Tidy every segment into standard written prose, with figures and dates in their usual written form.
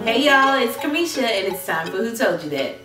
Hey y'all, it's Kermeshea and it's time for Who Told You That?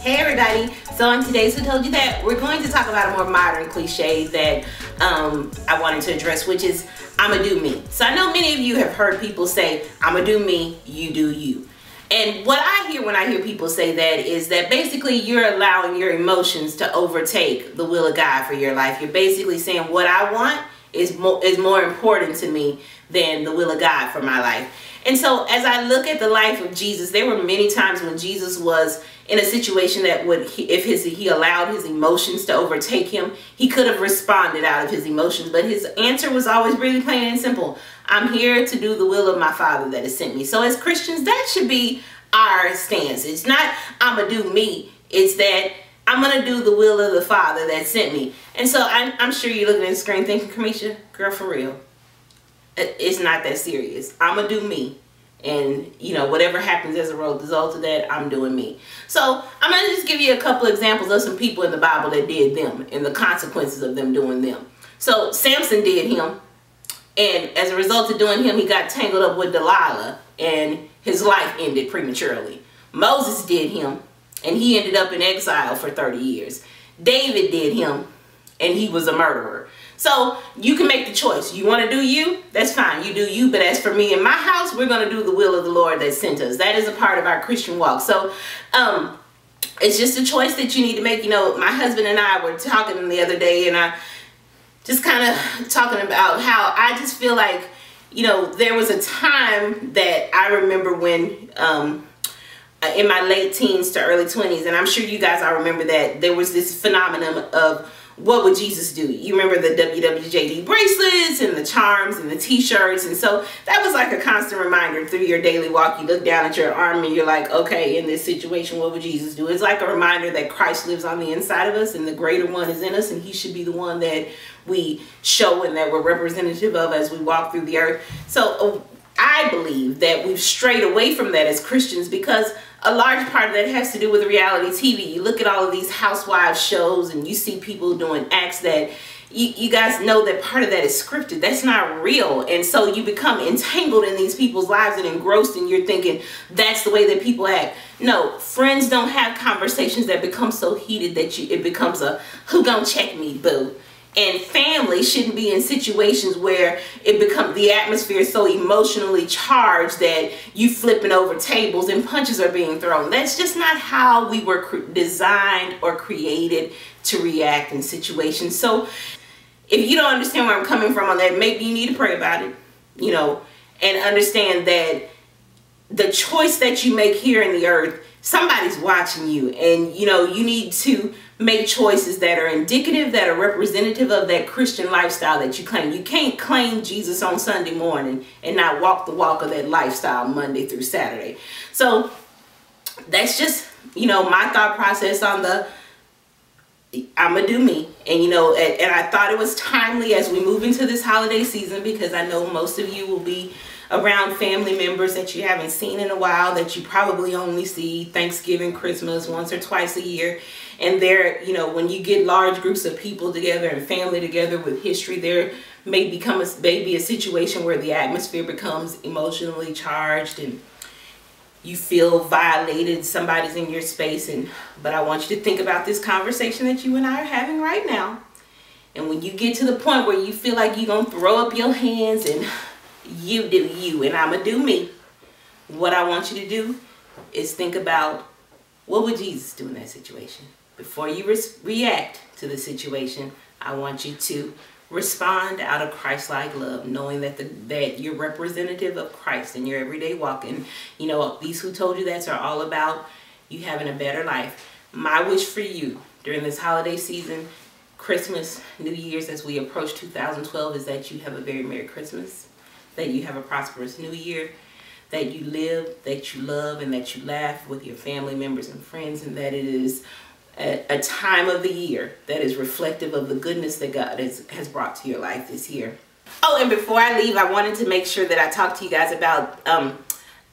Hey everybody, so on today's Who Told You That, we're going to talk about a more modern cliche that I wanted to address, which is I'ma do me. So I know many of you have heard people say, I'ma do me, you do you. And what I hear when I hear people say that is that basically you're allowing your emotions to overtake the will of God for your life. You're basically saying what I want is more important to me than the will of God for my life. And so as I look at the life of Jesus, there were many times when Jesus was in a situation that if he allowed his emotions to overtake him, he could have responded out of his emotions. But his answer was always really plain and simple. I'm here to do the will of my Father that has sent me. So as Christians, that should be our stance. It's not I'm going to do me. It's that I'm going to do the will of the Father that sent me. And so I'm sure you're looking at the screen thinking, Kermeshea, girl, for real. It's not that serious. I'm going to do me. And, you know, whatever happens as a result of that, I'm doing me. So I'm going to just give you a couple examples of some people in the Bible that did them and the consequences of them doing them. So Samson did him. And as a result of doing him, he got tangled up with Delilah and his life ended prematurely. Moses did him and he ended up in exile for 30 years. David did him and he was a murderer. So you can make the choice. You want to do you? That's fine. You do you. But as for me and my house, we're going to do the will of the Lord that sent us. That is a part of our Christian walk. So it's just a choice that you need to make. You know, my husband and I were talking the other day and I just kind of talking about how I just feel like, you know, there was a time that I remember when in my late teens to early 20s, and I'm sure you guys all remember that there was this phenomenon of what would Jesus do? You remember the WWJD bracelets and the charms and the t-shirts, and so that was like a constant reminder through your daily walk. You look down at your arm and you're like, okay, in this situation, what would Jesus do? It's like a reminder that Christ lives on the inside of us and the greater one is in us, and he should be the one that we show and that we're representative of as we walk through the earth. So I believe that we've strayed away from that as Christians because a large part of that has to do with reality TV. You look at all of these housewives shows and you see people doing acts that you guys know that part of that is scripted. That's not real. And so you become entangled in these people's lives and engrossed, and you're thinking that's the way that people act. No, friends don't have conversations that become so heated that it becomes a who gonna check me, boo. And family shouldn't be in situations where the atmosphere is so emotionally charged that you flipping over tables and punches are being thrown. That's just not how we were designed or created to react in situations. So if you don't understand where I'm coming from on that, maybe you need to pray about it, you know, and understand that the choice that you make here in the earth, somebody's watching you, and you know, you need to make choices that are indicative, that are representative of that Christian lifestyle that you claim. You can't claim Jesus on Sunday morning and not walk the walk of that lifestyle Monday through Saturday. So that's just, you know, my thought process on the I'ma do me. And you know, and I thought it was timely as we move into this holiday season, because I know most of you will be around family members that you haven't seen in a while, that you probably only see Thanksgiving, Christmas once or twice a year. And there, you know, when you get large groups of people together and family together with history, there may be a situation where the atmosphere becomes emotionally charged and you feel violated, somebody's in your space. But I want you to think about this conversation that you and I are having right now. And when you get to the point where you feel like you're gonna throw up your hands and you do you and I'ma do me, what I want you to do is think about what would Jesus do in that situation. Before you react to the situation, I want you to respond out of Christ-like love, knowing that you're representative of Christ in your everyday walk. And you know, these Who Told You That are all about you having a better life. My wish for you during this holiday season, Christmas, New Year's, as we approach 2012, is that you have a very Merry Christmas, that you have a prosperous New Year, that you live, that you love, and that you laugh with your family members and friends, and that it is a time of the year that is reflective of the goodness that God has brought to your life this year. Oh, and before I leave, I wanted to make sure that I talk to you guys about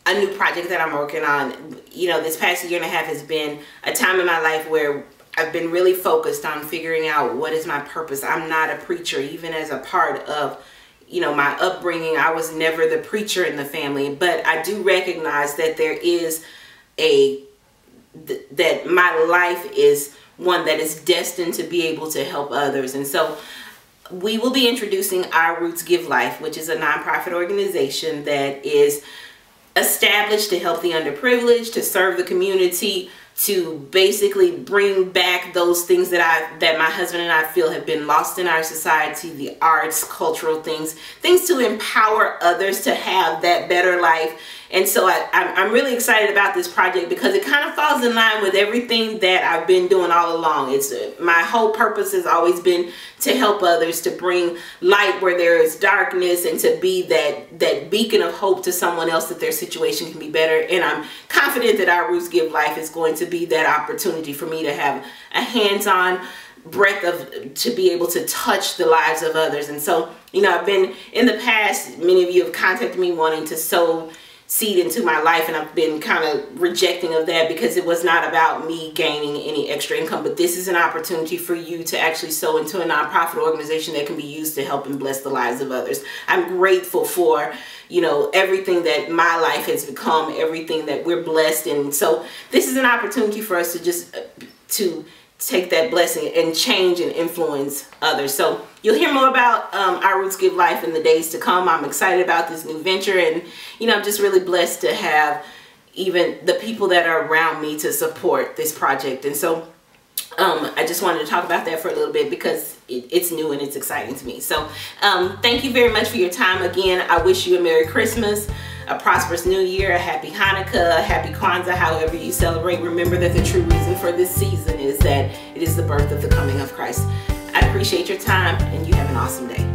a new project that I'm working on. You know, this past year and a half has been a time in my life where I've been really focused on figuring out what is my purpose. I'm not a preacher. Even as a part of, you know, my upbringing, I was never the preacher in the family, but I do recognize that there is that my life is one that is destined to be able to help others. And so we will be introducing Our Roots Give Life, which is a nonprofit organization that is established to help the underprivileged, to serve the community, to basically bring back those things that my husband and I feel have been lost in our society, the arts, cultural things to empower others to have that better life. And so I'm really excited about this project because it kind of falls in line with everything that I've been doing all along. It's my whole purpose has always been to help others, to bring light where there is darkness, and to be that beacon of hope to someone else that their situation can be better. And I'm confident that Our Roots Give Life is going to be that opportunity for me to have a hands-on breadth to be able to touch the lives of others. And so, you know, I've been in the past, many of you have contacted me wanting to sow seed into my life, and I've been kind of rejecting of that because it was not about me gaining any extra income. But this is an opportunity for you to actually sow into a nonprofit organization that can be used to help and bless the lives of others. I'm grateful for, you know, everything that my life has become, everything that we're blessed in. So this is an opportunity for us to just to take that blessing and change and influence others. So you'll hear more about Our Roots Give Life in the days to come. I'm excited about this new venture, and you know, I'm just really blessed to have even the people that are around me to support this project. And so I just wanted to talk about that for a little bit because it's new and it's exciting to me. So thank you very much for your time. Again, I wish you a Merry Christmas, a prosperous New Year, a Happy Hanukkah, a Happy Kwanzaa, however you celebrate. Remember that the true reason for this season is that it is the birth of the coming of Christ. I appreciate your time, and you have an awesome day.